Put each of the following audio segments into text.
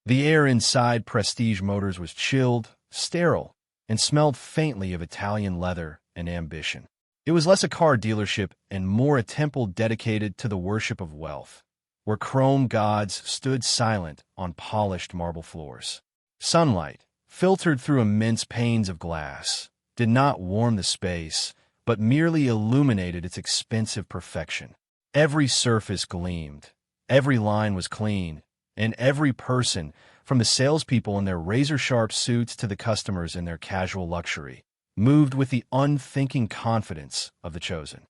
The air inside Prestige Motors was chilled, sterile, and smelled faintly of Italian leather and ambition. It was less a car dealership and more a temple dedicated to the worship of wealth, where chrome gods stood silent on polished marble floors. Sunlight, filtered through immense panes of glass, did not warm the space, but merely illuminated its expensive perfection. Every surface gleamed, every line was clean, and every person, from the salespeople in their razor-sharp suits to the customers in their casual luxury, moved with the unthinking confidence of the chosen.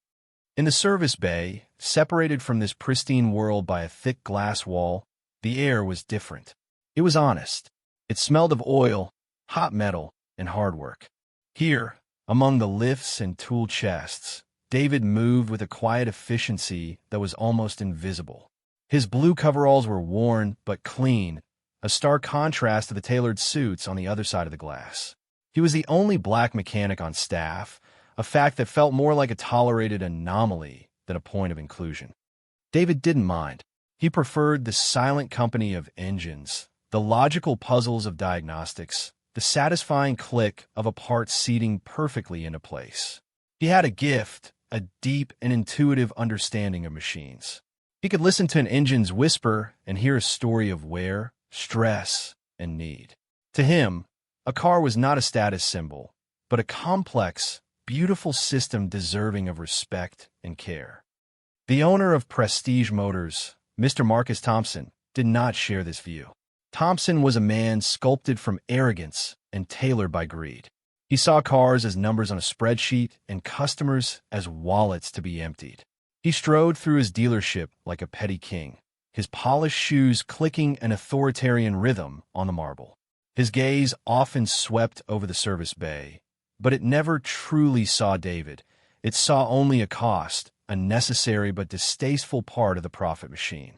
In the service bay, separated from this pristine world by a thick glass wall, the air was different. It was honest. It smelled of oil, hot metal, and hard work. Here, among the lifts and tool chests, David moved with a quiet efficiency that was almost invisible. His blue coveralls were worn but clean, a stark contrast to the tailored suits on the other side of the glass. He was the only black mechanic on staff, a fact that felt more like a tolerated anomaly than a point of inclusion. David didn't mind. He preferred the silent company of engines, the logical puzzles of diagnostics, the satisfying click of a part seating perfectly into place. He had a gift, a deep and intuitive understanding of machines. He could listen to an engine's whisper and hear a story of wear, stress, and need. To him, a car was not a status symbol, but a complex, beautiful system deserving of respect and care. The owner of Prestige Motors, Mr. Marcus Thompson, did not share this view. Thompson was a man sculpted from arrogance and tailored by greed. He saw cars as numbers on a spreadsheet and customers as wallets to be emptied. He strode through his dealership like a petty king, his polished shoes clicking an authoritarian rhythm on the marble. His gaze often swept over the service bay, but it never truly saw David. It saw only a cost, a necessary but distasteful part of the profit machine.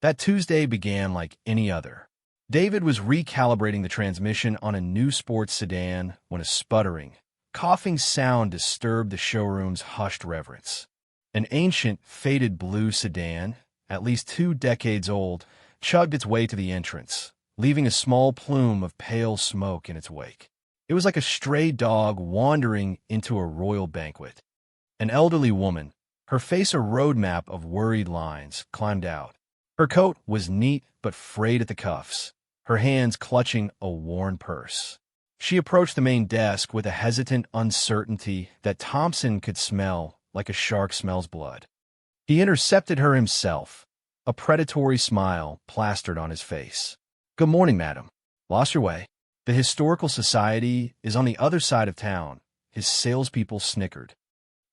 That Tuesday began like any other. David was recalibrating the transmission on a new sports sedan when a sputtering, coughing sound disturbed the showroom's hushed reverence. An ancient, faded blue sedan, at least 2 decades old, chugged its way to the entrance, leaving a small plume of pale smoke in its wake. It was like a stray dog wandering into a royal banquet. An elderly woman, her face a roadmap of worried lines, climbed out. Her coat was neat but frayed at the cuffs, her hands clutching a worn purse. She approached the main desk with a hesitant uncertainty that Thompson could smell like a shark smells blood. He intercepted her himself, a predatory smile plastered on his face. "Good morning, madam. Lost your way? The Historical Society is on the other side of town," his salespeople snickered.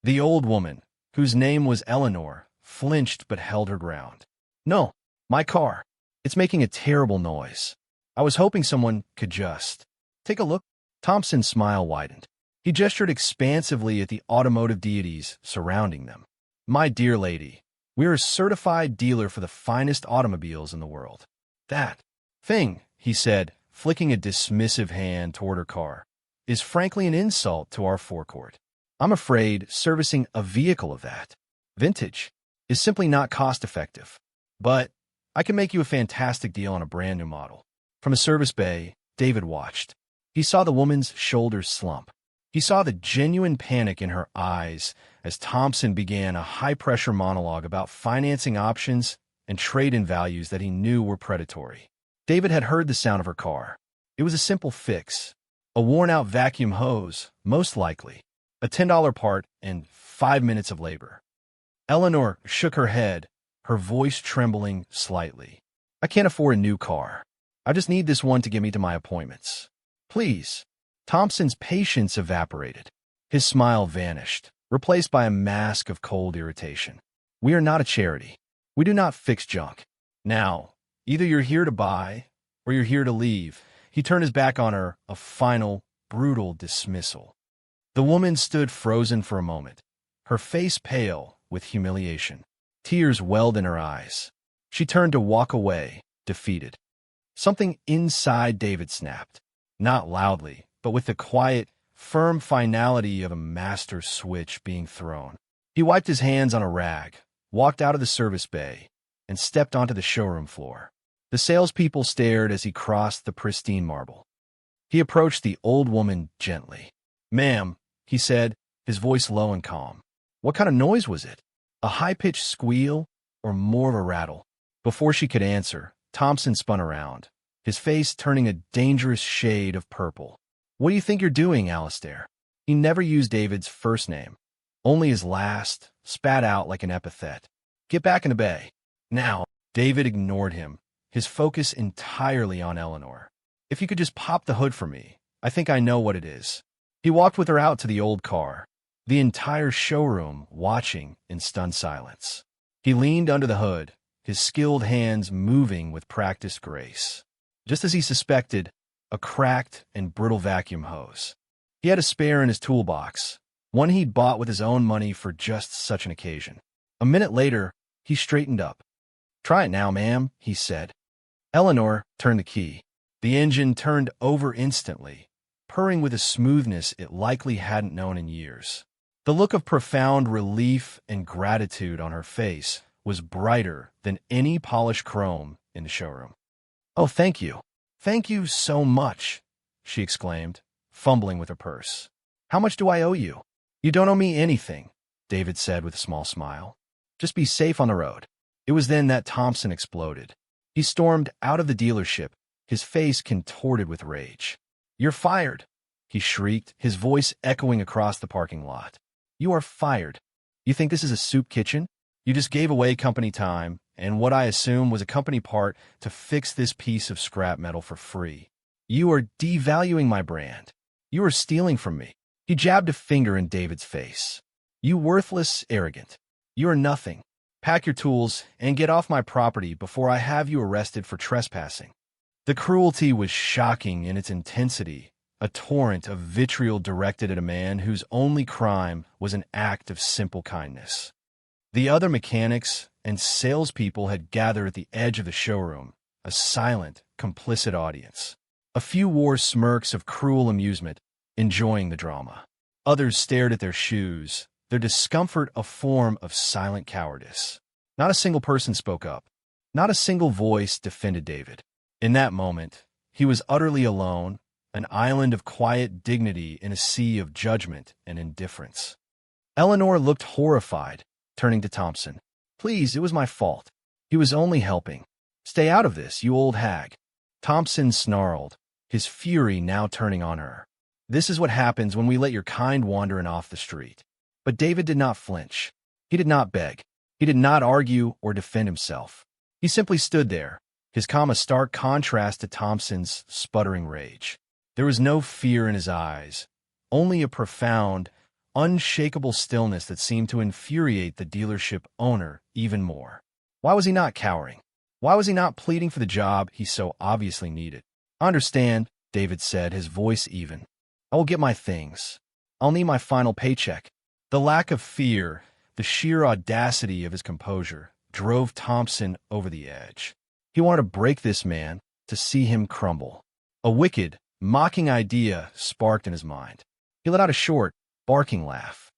The old woman, whose name was Eleanor, flinched but held her ground. "No, my car. It's making a terrible noise. I was hoping someone could just take a look." Thompson's smile widened. He gestured expansively at the automotive deities surrounding them. "My dear lady, we're a certified dealer for the finest automobiles in the world." "That thing," he said, flicking a dismissive hand toward her car, "is frankly an insult to our forecourt. I'm afraid servicing a vehicle of that vintage is simply not cost-effective. But I can make you a fantastic deal on a brand-new model." From a service bay, David watched. He saw the woman's shoulders slump. He saw the genuine panic in her eyes as Thompson began a high-pressure monologue about financing options and trade-in values that he knew were predatory. David had heard the sound of her car. It was a simple fix. A worn-out vacuum hose, most likely. A $10 part and 5 minutes of labor. Eleanor shook her head, her voice trembling slightly. "I can't afford a new car. I just need this one to get me to my appointments. Please." Thompson's patience evaporated. His smile vanished, replaced by a mask of cold irritation. "We are not a charity. We do not fix junk. Now, either you're here to buy, or you're here to leave." He turned his back on her, a final, brutal dismissal. The woman stood frozen for a moment, her face pale with humiliation. Tears welled in her eyes. She turned to walk away, defeated. Something inside David snapped, not loudly, but with the quiet, firm finality of a master switch being thrown. He wiped his hands on a rag, walked out of the service bay, and stepped onto the showroom floor. The salespeople stared as he crossed the pristine marble. He approached the old woman gently. "Ma'am," he said, his voice low and calm. "What kind of noise was it? A high-pitched squeal or more of a rattle?" Before she could answer, Thompson spun around, his face turning a dangerous shade of purple. "What do you think you're doing, Alistair?" He never used David's first name, only his last, spat out like an epithet. "Get back in the bay. Now." David ignored him, his focus entirely on Eleanor. "If you could just pop the hood for me, I think I know what it is." He walked with her out to the old car, the entire showroom watching in stunned silence. He leaned under the hood, his skilled hands moving with practiced grace. Just as he suspected, a cracked and brittle vacuum hose. He had a spare in his toolbox, one he'd bought with his own money for just such an occasion. A minute later, he straightened up. "Try it now, ma'am," he said. Eleanor turned the key. The engine turned over instantly, purring with a smoothness it likely hadn't known in years. The look of profound relief and gratitude on her face was brighter than any polished chrome in the showroom. "Oh, thank you. Thank you so much," she exclaimed, fumbling with her purse. "How much do I owe you?" "You don't owe me anything," David said with a small smile. "Just be safe on the road." It was then that Thompson exploded. He stormed out of the dealership, his face contorted with rage. "You're fired," he shrieked, his voice echoing across the parking lot. "You are fired. You think this is a soup kitchen? You just gave away company time and what I assume was a company part to fix this piece of scrap metal for free. You are devaluing my brand. You are stealing from me." He jabbed a finger in David's face. "You worthless, arrogant. You are nothing. Pack your tools and get off my property before I have you arrested for trespassing." The cruelty was shocking in its intensity, a torrent of vitriol directed at a man whose only crime was an act of simple kindness. The other mechanics and salespeople had gathered at the edge of the showroom, a silent, complicit audience. A few wore smirks of cruel amusement, enjoying the drama. Others stared at their shoes, their discomfort a form of silent cowardice. Not a single person spoke up. Not a single voice defended David. In that moment, he was utterly alone, an island of quiet dignity in a sea of judgment and indifference. Eleanor looked horrified, turning to Thompson. "Please, it was my fault. He was only helping. Stay out of this, you old hag." Thompson snarled, his fury now turning on her. "This is what happens when we let your kind wander in off the street." But David did not flinch. He did not beg. He did not argue or defend himself. He simply stood there, his calm a stark contrast to Thompson's sputtering rage. There was no fear in his eyes, only a profound, unshakable stillness that seemed to infuriate the dealership owner even more. Why was he not cowering? Why was he not pleading for the job he so obviously needed? "I understand," David said, his voice even. "I will get my things. I'll need my final paycheck." The lack of fear, the sheer audacity of his composure, drove Thompson over the edge. He wanted to break this man, to see him crumble. A wicked, mocking idea sparked in his mind. He let out a short, barking laugh.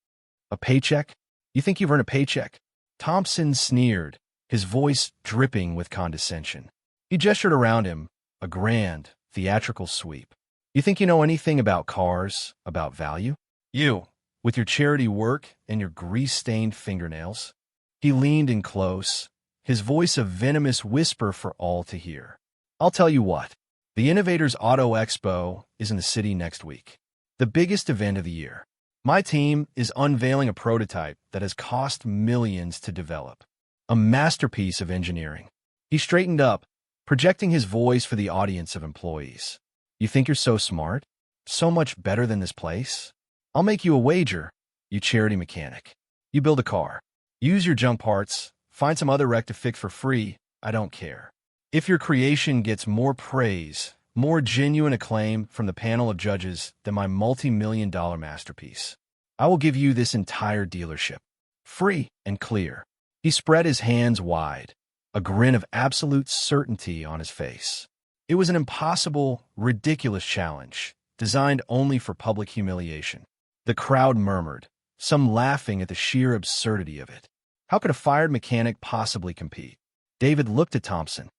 "A paycheck? You think you've earned a paycheck?" Thompson sneered, his voice dripping with condescension. He gestured around him, a grand, theatrical sweep. "You think you know anything about cars, about value? You, with your charity work and your grease-stained fingernails." He leaned in close, his voice a venomous whisper for all to hear. "I'll tell you what. The Innovators Auto Expo is in the city next week. The biggest event of the year. My team is unveiling a prototype that has cost millions to develop. A masterpiece of engineering." He straightened up, projecting his voice for the audience of employees. "You think you're so smart? So much better than this place? I'll make you a wager, you charity mechanic. You build a car. Use your junk parts. Find some other wreck to fix for free. I don't care. If your creation gets more praise, more genuine acclaim from the panel of judges than my multi-million-dollar masterpiece, I will give you this entire dealership. Free and clear." He spread his hands wide, a grin of absolute certainty on his face. It was an impossible, ridiculous challenge, designed only for public humiliation. The crowd murmured, some laughing at the sheer absurdity of it. How could a fired mechanic possibly compete? David looked at Thompson.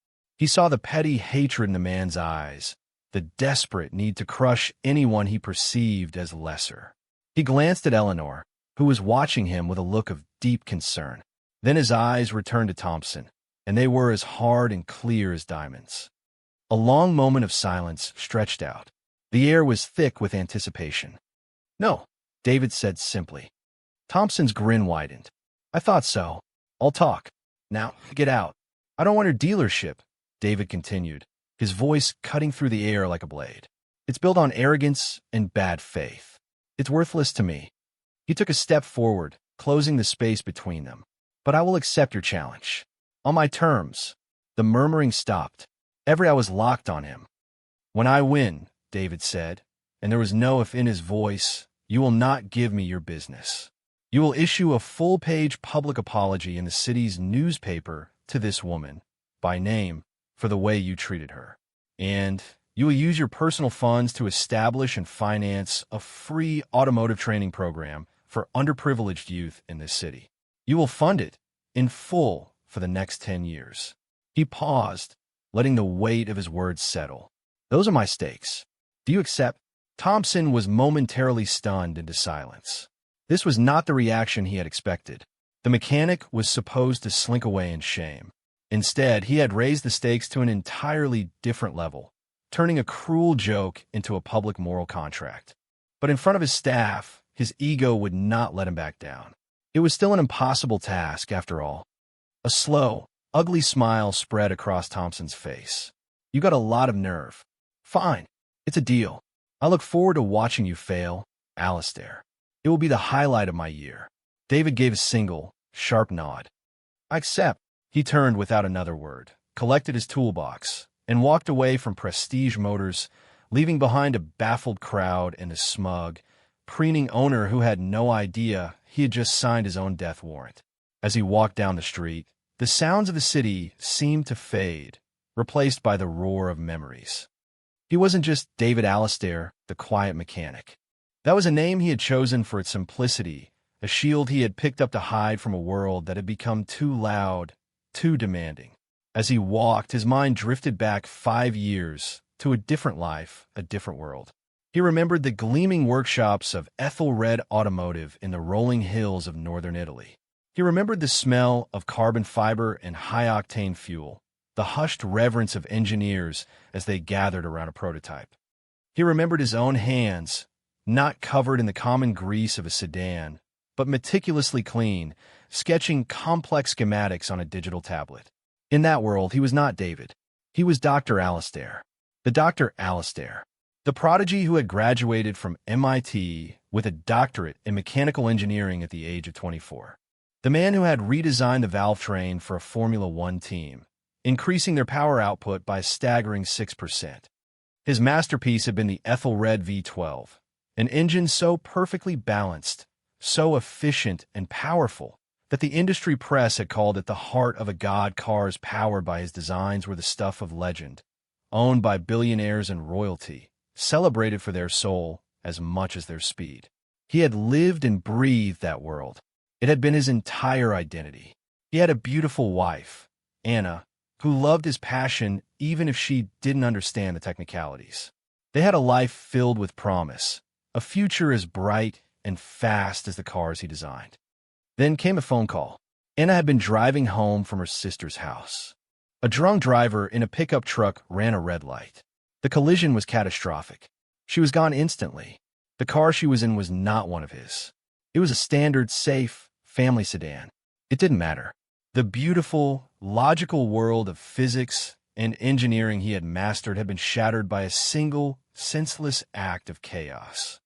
He saw the petty hatred in the man's eyes, the desperate need to crush anyone he perceived as lesser. He glanced at Eleanor, who was watching him with a look of deep concern. Then his eyes returned to Thompson, and they were as hard and clear as diamonds. A long moment of silence stretched out. The air was thick with anticipation. "No," David said simply. Thompson's grin widened. "I thought so. I'll talk. Now, get out." "I don't want her dealership," David continued, his voice cutting through the air like a blade. "It's built on arrogance and bad faith. It's worthless to me." He took a step forward, closing the space between them. "But I will accept your challenge. On my terms." The murmuring stopped. Every eye was locked on him. "When I win," David said, and there was no if in his voice, "you will not give me your business. You will issue a full-page public apology in the city's newspaper to this woman, by name, for the way you treated her. And you will use your personal funds to establish and finance a free automotive training program for underprivileged youth in this city. You will fund it in full for the next 10 years. He paused, letting the weight of his words settle. "Those are my stakes. Do you accept?" Thompson was momentarily stunned into silence. This was not the reaction he had expected. The mechanic was supposed to slink away in shame. Instead, he had raised the stakes to an entirely different level, turning a cruel joke into a public moral contract. But in front of his staff, his ego would not let him back down. It was still an impossible task, after all. A slow, ugly smile spread across Thompson's face. "You got a lot of nerve. Fine, it's a deal. I look forward to watching you fail, Alistair. It will be the highlight of my year." David gave a single, sharp nod. "I accept." He turned without another word, collected his toolbox, and walked away from Prestige Motors, leaving behind a baffled crowd and a smug, preening owner who had no idea he had just signed his own death warrant. As he walked down the street, the sounds of the city seemed to fade, replaced by the roar of memories. He wasn't just David Alistair, the quiet mechanic. That was a name he had chosen for its simplicity, a shield he had picked up to hide from a world that had become too loud, too demanding. As he walked, his mind drifted back 5 years to a different life, a different world. He remembered the gleaming workshops of Ethelred Automotive in the rolling hills of northern Italy. He remembered the smell of carbon fiber and high-octane fuel, the hushed reverence of engineers as they gathered around a prototype. He remembered his own hands, not covered in the common grease of a sedan, but meticulously clean, sketching complex schematics on a digital tablet. In that world, he was not David. He was Dr. Alistair. The Dr. Alistair, the prodigy who had graduated from MIT with a doctorate in mechanical engineering at the age of 24. The man who had redesigned the valve train for a Formula One team, increasing their power output by a staggering 6%. His masterpiece had been the Ethelred V12, an engine so perfectly balanced, so efficient and powerful, that the industry press had called it the heart of a god. Cars powered by his designs were the stuff of legend, owned by billionaires and royalty, celebrated for their soul as much as their speed. He had lived and breathed that world. It had been his entire identity. He had a beautiful wife, Anna, who loved his passion even if she didn't understand the technicalities. They had a life filled with promise, a future as bright and fast as the cars he designed. Then came a phone call. Anna had been driving home from her sister's house. A drunk driver in a pickup truck ran a red light. The collision was catastrophic. She was gone instantly. The car she was in was not one of his. It was a standard, safe, family sedan. It didn't matter. The beautiful, logical world of physics and engineering he had mastered had been shattered by a single, senseless act of chaos.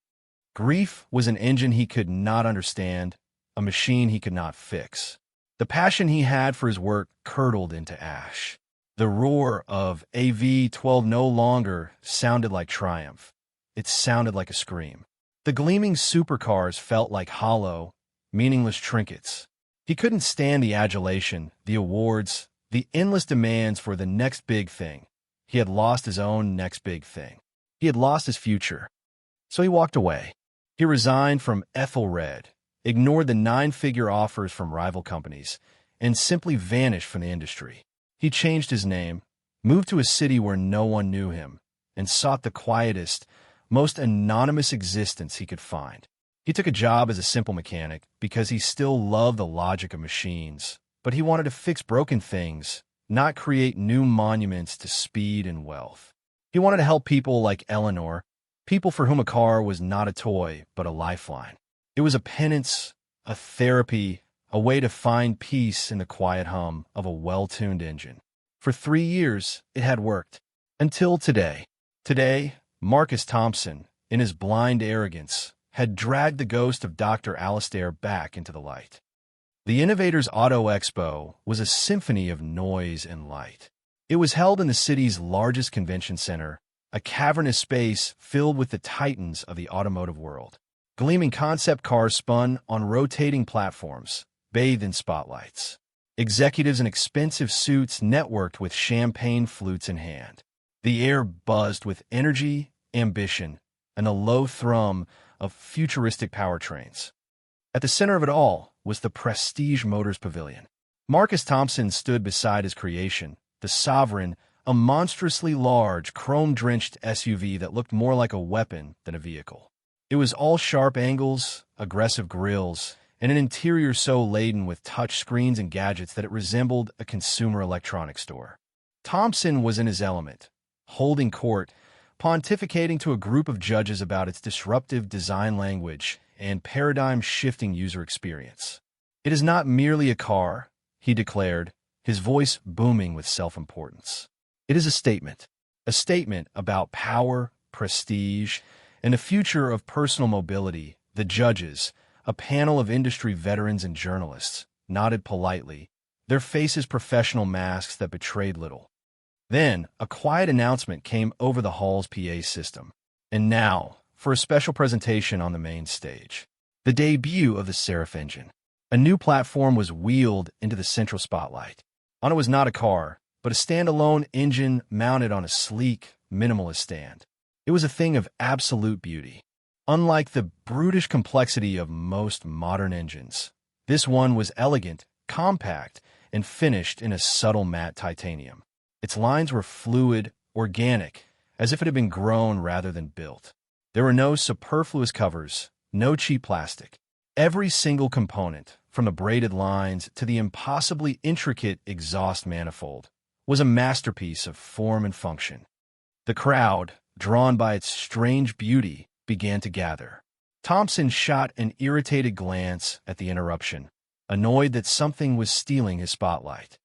Grief was an engine he could not understand, a machine he could not fix. The passion he had for his work curdled into ash. The roar of a V12 no longer sounded like triumph. It sounded like a scream. The gleaming supercars felt like hollow, meaningless trinkets. He couldn't stand the adulation, the awards, the endless demands for the next big thing. He had lost his own next big thing. He had lost his future. So he walked away. He resigned from Ethelred, ignored the 9-figure offers from rival companies, and simply vanished from the industry. He changed his name, moved to a city where no one knew him, and sought the quietest, most anonymous existence he could find. He took a job as a simple mechanic because he still loved the logic of machines, but he wanted to fix broken things, not create new monuments to speed and wealth. He wanted to help people like Eleanor, people for whom a car was not a toy, but a lifeline. It was a penance, a therapy, a way to find peace in the quiet hum of a well-tuned engine. For 3 years, it had worked. Until today. Today, Marcus Thompson, in his blind arrogance, had dragged the ghost of Dr. Alastair back into the light. The Innovators Auto Expo was a symphony of noise and light. It was held in the city's largest convention center, a cavernous space filled with the titans of the automotive world. Gleaming concept cars spun on rotating platforms, bathed in spotlights. Executives in expensive suits networked with champagne flutes in hand. The air buzzed with energy, ambition, and a low thrum of futuristic powertrains. At the center of it all was the Prestige Motors Pavilion. Marcus Thompson stood beside his creation, the Sovereign, a monstrously large, chrome-drenched SUV that looked more like a weapon than a vehicle. It was all sharp angles, aggressive grills, and an interior so laden with touch screens and gadgets that it resembled a consumer electronics store. Thompson was in his element, holding court, pontificating to a group of judges about its disruptive design language and paradigm-shifting user experience. "It is not merely a car," he declared, his voice booming with self-importance. "It is a statement about power, prestige, and the future of personal mobility." The judges, a panel of industry veterans and journalists, nodded politely, their faces professional masks that betrayed little. Then, a quiet announcement came over the hall's PA system. "And now, for a special presentation on the main stage. The debut of the Seraph engine." A new platform was wheeled into the central spotlight. On it was not a car, but a standalone engine mounted on a sleek, minimalist stand. It was a thing of absolute beauty. Unlike the brutish complexity of most modern engines, this one was elegant, compact, and finished in a subtle matte titanium. Its lines were fluid, organic, as if it had been grown rather than built. There were no superfluous covers, no cheap plastic. Every single component, from the braided lines to the impossibly intricate exhaust manifold, was a masterpiece of form and function. The crowd, drawn by its strange beauty, began to gather. Thompson shot an irritated glance at the interruption, annoyed that something was stealing his spotlight.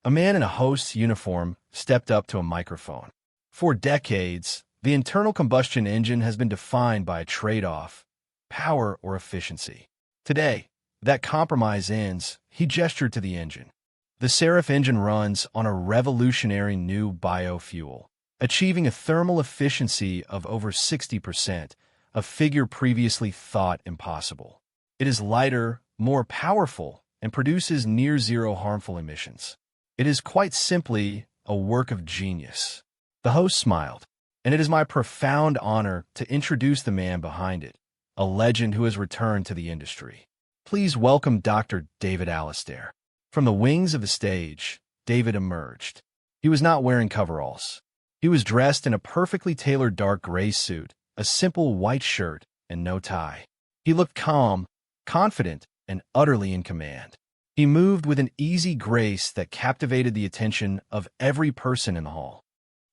A man in a host's uniform stepped up to a microphone. "For decades, the internal combustion engine has been defined by a trade-off, power or efficiency. Today, that compromise ends." He gestured to the engine. "The Seraph engine runs on a revolutionary new biofuel, achieving a thermal efficiency of over 60%, a figure previously thought impossible. It is lighter, more powerful, and produces near-zero harmful emissions. It is quite simply a work of genius." The host smiled. "And it is my profound honor to introduce the man behind it, a legend who has returned to the industry. Please welcome Dr. David Alastair." From the wings of the stage, David emerged. He was not wearing coveralls. He was dressed in a perfectly tailored dark gray suit, a simple white shirt, and no tie. He looked calm, confident, and utterly in command. He moved with an easy grace that captivated the attention of every person in the hall.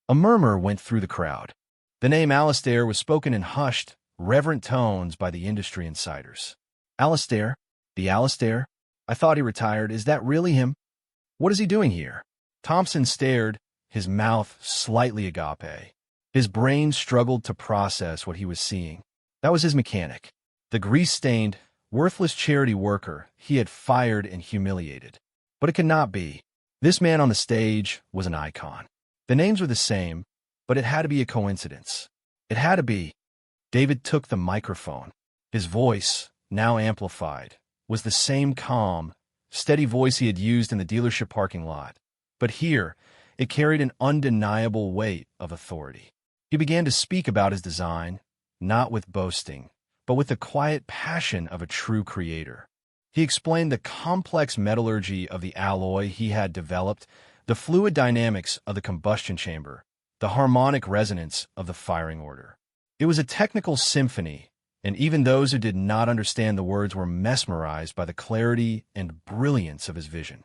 A murmur went through the crowd. The name Alastair was spoken in hushed, reverent tones by the industry insiders. "Alastair? The Alastair? I thought he retired. Is that really him? What is he doing here?" Thompson stared, his mouth slightly agape. His brain struggled to process what he was seeing. That was his mechanic, the grease-stained, worthless charity worker he had fired and humiliated. But it could not be. This man on the stage was an icon. The names were the same, but it had to be a coincidence. It had to be. David took the microphone. His voice, now amplified, was the same calm, steady voice he had used in the dealership parking lot. But here, it carried an undeniable weight of authority. He began to speak about his design, not with boasting, but with the quiet passion of a true creator. He explained the complex metallurgy of the alloy he had developed, the fluid dynamics of the combustion chamber, the harmonic resonance of the firing order. It was a technical symphony, and even those who did not understand the words were mesmerized by the clarity and brilliance of his vision.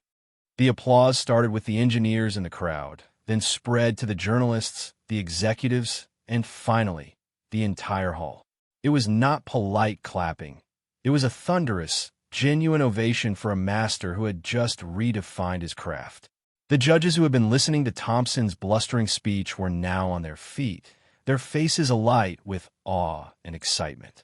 The applause started with the engineers in the crowd, then spread to the journalists, the executives, and finally, the entire hall. It was not polite clapping. It was a thunderous, genuine ovation for a master who had just redefined his craft. The judges who had been listening to Thompson's blustering speech were now on their feet, their faces alight with awe and excitement.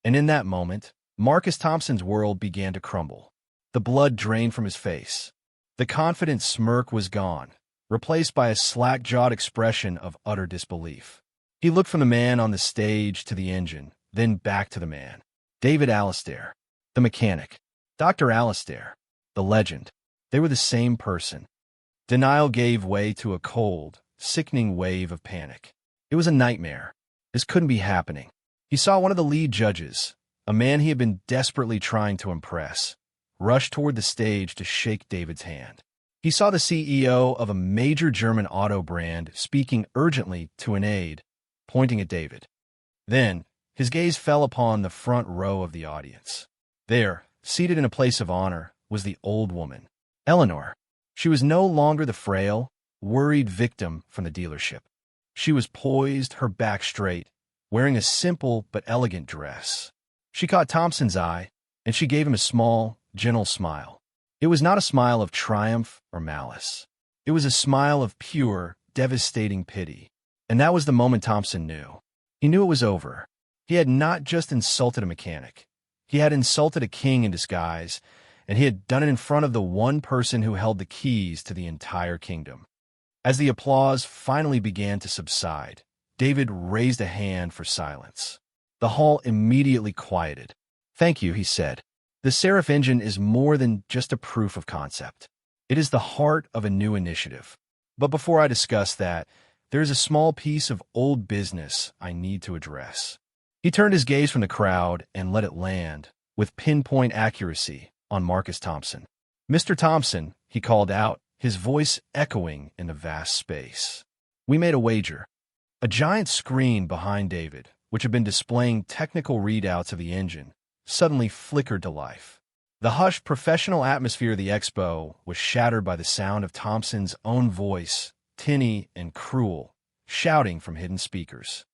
And in that moment, Marcus Thompson's world began to crumble. The blood drained from his face. The confident smirk was gone, replaced by a slack-jawed expression of utter disbelief. He looked from the man on the stage to the engine, then back to the man. David Alistair, the mechanic. Dr. Alistair, the legend. They were the same person. Denial gave way to a cold, sickening wave of panic. It was a nightmare. This couldn't be happening. He saw one of the lead judges, a man he had been desperately trying to impress, rush toward the stage to shake David's hand. He saw the CEO of a major German auto brand speaking urgently to an aide, pointing at David. Then, his gaze fell upon the front row of the audience. There, seated in a place of honor, was the old woman, Eleanor. She was no longer the frail, worried victim from the dealership. She was poised, her back straight, wearing a simple but elegant dress. She caught Thompson's eye, and she gave him a small, gentle smile. It was not a smile of triumph or malice. It was a smile of pure, devastating pity. And that was the moment Thompson knew. He knew it was over. He had not just insulted a mechanic. He had insulted a king in disguise, and he had done it in front of the one person who held the keys to the entire kingdom. As the applause finally began to subside, David raised a hand for silence. The hall immediately quieted. "Thank you," he said. "The Seraph engine is more than just a proof of concept. It is the heart of a new initiative. But before I discuss that, there is a small piece of old business I need to address." He turned his gaze from the crowd and let it land, with pinpoint accuracy, on Marcus Thompson. "Mr. Thompson," he called out, his voice echoing in the vast space. "We made a wager." A giant screen behind David, which had been displaying technical readouts of the engine, suddenly flickered to life. The hushed professional atmosphere of the expo was shattered by the sound of Thompson's own voice, tinny and cruel, shouting from hidden speakers.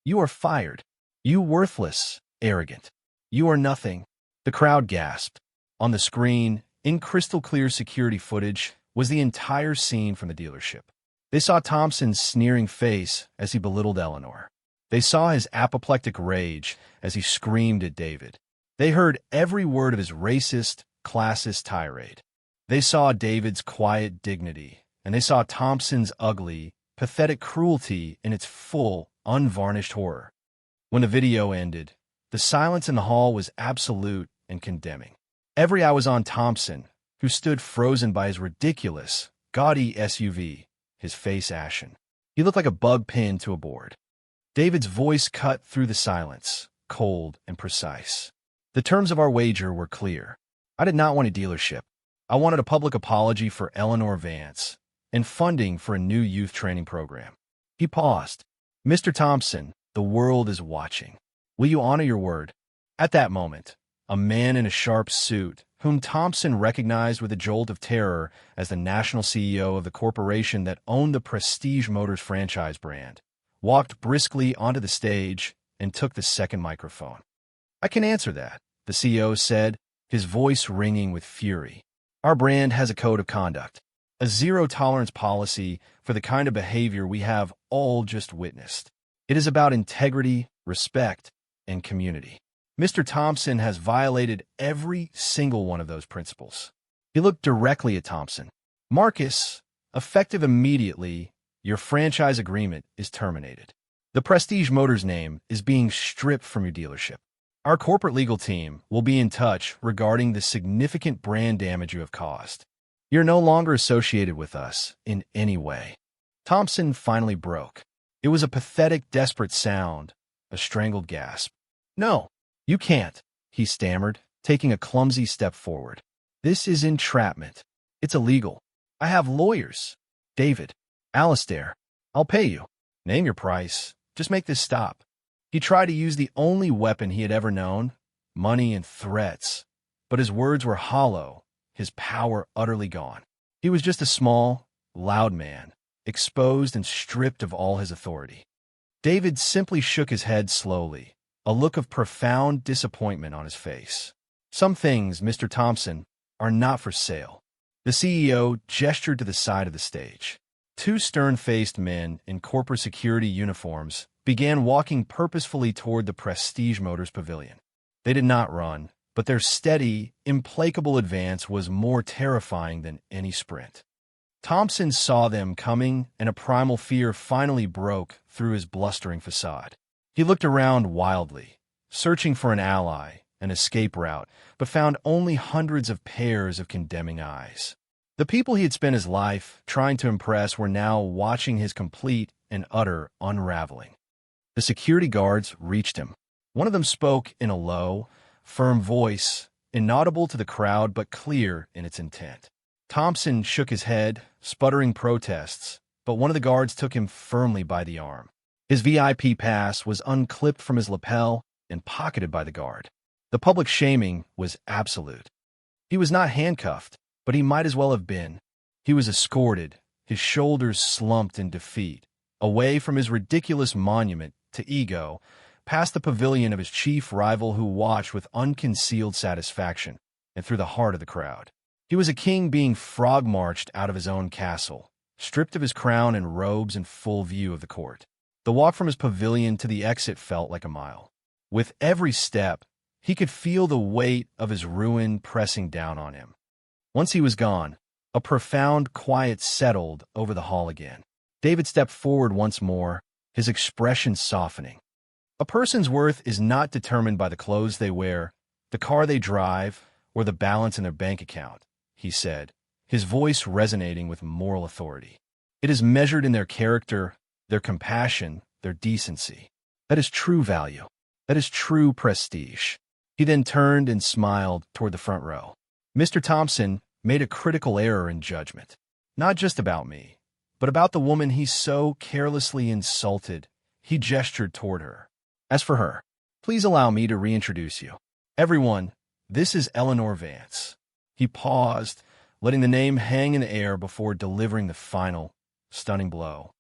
"You are fired. You worthless, arrogant. You are nothing." The crowd gasped. On the screen, in crystal-clear security footage, was the entire scene from the dealership. They saw Thompson's sneering face as he belittled Eleanor. They saw his apoplectic rage as he screamed at David. They heard every word of his racist, classist tirade. They saw David's quiet dignity, and they saw Thompson's ugly, pathetic cruelty in its full, unvarnished horror. When the video ended, the silence in the hall was absolute and condemning. Every eye was on Thompson, who stood frozen by his ridiculous, gaudy SUV, his face ashen. He looked like a bug pinned to a board. David's voice cut through the silence, cold and precise. "The terms of our wager were clear. I did not want a dealership. I wanted a public apology for Eleanor Vance and funding for a new youth training program." He paused. "Mr. Thompson, the world is watching. Will you honor your word?" At that moment, a man in a sharp suit, whom Thompson recognized with a jolt of terror as the national CEO of the corporation that owned the Prestige Motors franchise brand, walked briskly onto the stage and took the second microphone. "I can answer that," the CEO said, his voice ringing with fury. "Our brand has a code of conduct, a zero-tolerance policy for the kind of behavior we have all just witnessed. It is about integrity, respect, and community. Mr. Thompson has violated every single one of those principles." He looked directly at Thompson. "Marcus, effective immediately, your franchise agreement is terminated. The Prestige Motors name is being stripped from your dealership. Our corporate legal team will be in touch regarding the significant brand damage you have caused. You're no longer associated with us in any way." Thompson finally broke. It was a pathetic, desperate sound, a strangled gasp. "No, you can't," he stammered, taking a clumsy step forward. "This is entrapment. It's illegal. I have lawyers. David. Alistair. I'll pay you. Name your price. Just make this stop. He tried to use the only weapon he had ever known, money and threats. But his words were hollow, his power utterly gone. He was just a small, loud man, exposed and stripped of all his authority. David simply shook his head slowly, a look of profound disappointment on his face. Some things, Mr. Thompson, are not for sale. The CEO gestured to the side of the stage. Two stern-faced men in corporate security uniforms began walking purposefully toward the Prestige Motors pavilion. They did not run, but their steady, implacable advance was more terrifying than any sprint. Thompson saw them coming, and a primal fear finally broke through his blustering facade. He looked around wildly, searching for an ally, an escape route, but found only hundreds of pairs of condemning eyes. The people he had spent his life trying to impress were now watching his complete and utter unraveling. The security guards reached him. One of them spoke in a low, firm voice, inaudible to the crowd but clear in its intent. Thompson shook his head, sputtering protests, but one of the guards took him firmly by the arm. His VIP pass was unclipped from his lapel and pocketed by the guard. The public shaming was absolute. He was not handcuffed, but he might as well have been. He was escorted, his shoulders slumped in defeat, away from his ridiculous monument to ego, past the pavilion of his chief rival who watched with unconcealed satisfaction, and through the heart of the crowd. He was a king being frog-marched out of his own castle, stripped of his crown and robes in full view of the court. The walk from his pavilion to the exit felt like a mile. With every step, he could feel the weight of his ruin pressing down on him. Once he was gone, a profound quiet settled over the hall again. David stepped forward once more, his expression softening. A person's worth is not determined by the clothes they wear, the car they drive, or the balance in their bank account, he said, his voice resonating with moral authority. It is measured in their character, their compassion, their decency. That is true value. That is true prestige. He then turned and smiled toward the front row. Mr. Thompson made a critical error in judgment, not just about me, but about the woman he so carelessly insulted. He gestured toward her. As for her, please allow me to reintroduce you. Everyone, this is Eleanor Vance. He paused, letting the name hang in the air before delivering the final, stunning blow.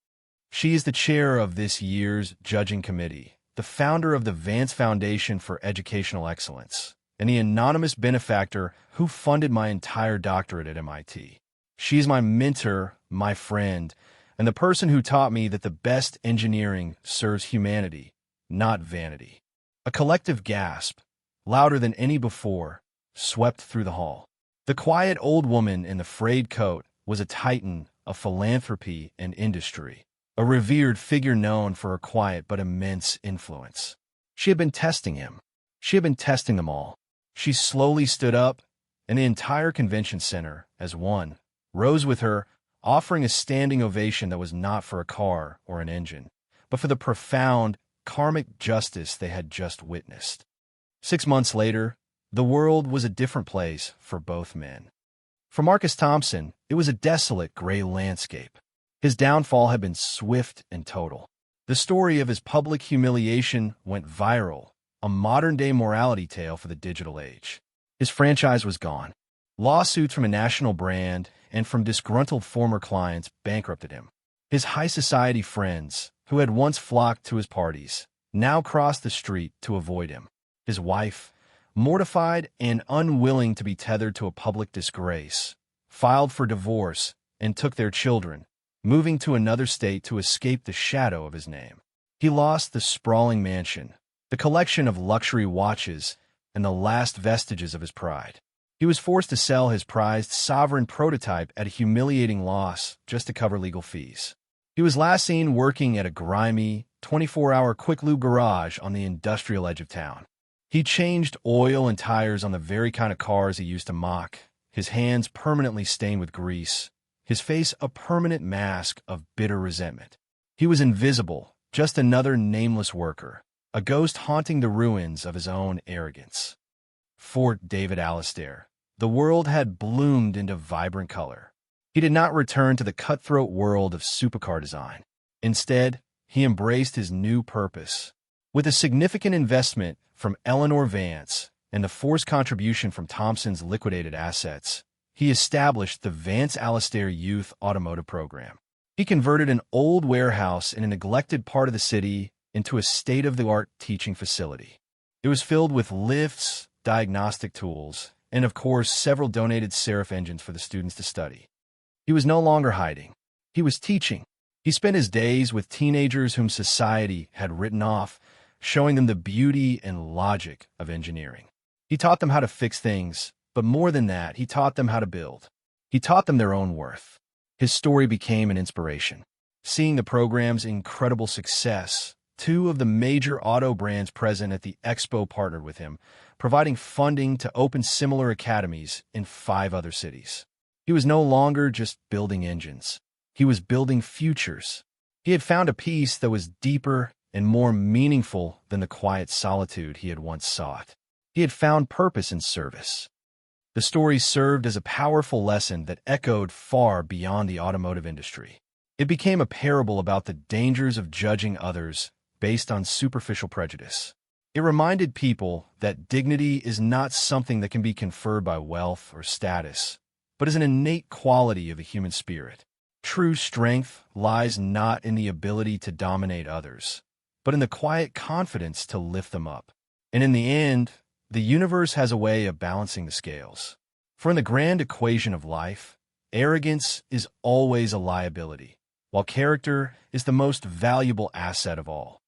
She is the chair of this year's judging committee, the founder of the Vance Foundation for Educational Excellence, and the anonymous benefactor who funded my entire doctorate at MIT. She is my mentor, my friend, and the person who taught me that the best engineering serves humanity, not vanity. A collective gasp, louder than any before, swept through the hall. The quiet old woman in the frayed coat was a titan of philanthropy and industry, a revered figure known for her quiet but immense influence. She had been testing him. She had been testing them all. She slowly stood up, and the entire convention center, as one, rose with her, offering a standing ovation that was not for a car or an engine, but for the profound, karmic justice they had just witnessed. 6 months later, the world was a different place for both men. For Marcus Thompson, it was a desolate gray landscape. His downfall had been swift and total. The story of his public humiliation went viral, a modern-day morality tale for the digital age. His franchise was gone. Lawsuits from a national brand and from disgruntled former clients bankrupted him. His high-society friends, who had once flocked to his parties, now crossed the street to avoid him. His wife, mortified and unwilling to be tethered to a public disgrace, filed for divorce and took their children, moving to another state to escape the shadow of his name. He lost the sprawling mansion, the collection of luxury watches, and the last vestiges of his pride. He was forced to sell his prized sovereign prototype at a humiliating loss just to cover legal fees. He was last seen working at a grimy, 24-hour quick lube garage on the industrial edge of town. He changed oil and tires on the very kind of cars he used to mock, his hands permanently stained with grease, his face a permanent mask of bitter resentment. He was invisible, just another nameless worker, a ghost haunting the ruins of his own arrogance. Fort David Alistair. The world had bloomed into vibrant color. He did not return to the cutthroat world of supercar design. Instead, he embraced his new purpose. With a significant investment from Eleanor Vance and the forced contribution from Thompson's liquidated assets, he established the Vance Alastair Youth Automotive Program. He converted an old warehouse in a neglected part of the city into a state-of-the-art teaching facility. It was filled with lifts, diagnostic tools, and of course, several donated Seraph engines for the students to study. He was no longer hiding. He was teaching. He spent his days with teenagers whom society had written off, showing them the beauty and logic of engineering. He taught them how to fix things, but more than that, he taught them how to build. He taught them their own worth. His story became an inspiration. Seeing the program's incredible success, two of the major auto brands present at the expo partnered with him, providing funding to open similar academies in 5 other cities. He was no longer just building engines. He was building futures. He had found a peace that was deeper and more meaningful than the quiet solitude he had once sought. He had found purpose in service. The story served as a powerful lesson that echoed far beyond the automotive industry. It became a parable about the dangers of judging others based on superficial prejudice. It reminded people that dignity is not something that can be conferred by wealth or status, but is an innate quality of the human spirit. True strength lies not in the ability to dominate others, but in the quiet confidence to lift them up. And in the end, the universe has a way of balancing the scales. For in the grand equation of life, arrogance is always a liability, while character is the most valuable asset of all.